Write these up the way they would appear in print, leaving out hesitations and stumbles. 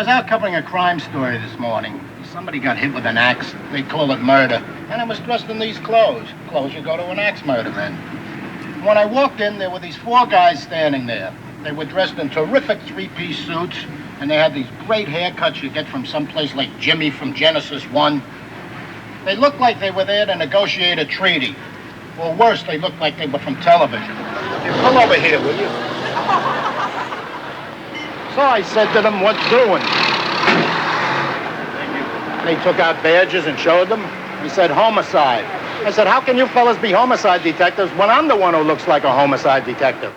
was out covering a crime story this morning. Somebody got hit with an axe. They call it murder. And I was dressed in these clothes. Clothes you go to an axe murder in. When I walked in, there were these four guys standing there. They were dressed in terrific three-piece suits, and they had these great haircuts you get from someplace like Jimmy from Genesis 1. They looked like they were there to negotiate a treaty. Or worse, they looked like they were from television. You pull over here, will you? So I said to them, "What's doing?" They took out badges and showed them. He said, "Homicide." I said, "How can you fellas be homicide detectives when I'm the one who looks like a homicide detective?"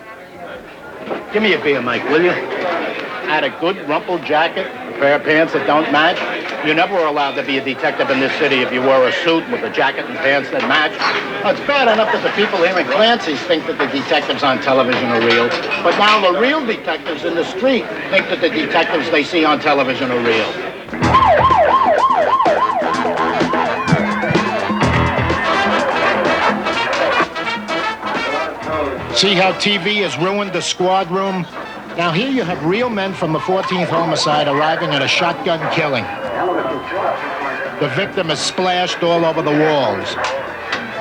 Give me a beer, Mike, will you? I had a good rumpled jacket, a pair of pants that don't match. You never were allowed to be a detective in this city if you wore a suit with a jacket and pants that match. Well, it's bad enough that the people here in Clancy's think that the detectives on television are real. But now the real detectives in the street think that the detectives they see on television are real. See how TV has ruined the squad room? Now here you have real men from the 14th Homicide arriving at a shotgun killing. The victim is splashed all over the walls.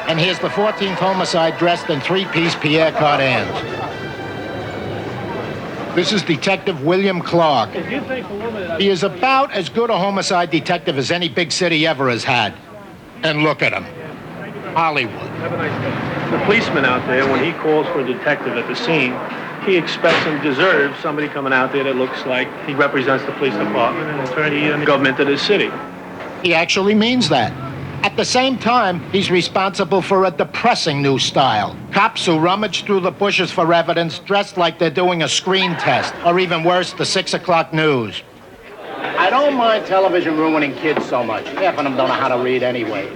And here's the 14th Homicide dressed in three-piece Pierre Cardins. This is Detective William Clark. He is about as good a homicide detective as any big city ever has had. And look at him. Hollywood. Have a nice day. The policeman out there, when he calls for a detective at the scene, he expects and deserves somebody coming out there that looks like he represents the police department and attorney and the government of the city. He actually means that. At the same time, he's responsible for a depressing new style. Cops who rummage through the bushes for evidence dressed like they're doing a screen test, or even worse, the 6 o'clock news. I don't mind television ruining kids so much. Half of them don't know how to read anyway.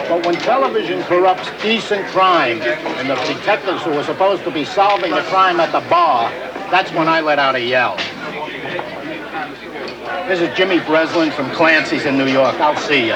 But when television corrupts decent crime, and the detectives who are supposed to be solving the crime at the bar, that's when I let out a yell. This is Jimmy Breslin from Clancy's in New York. I'll see you.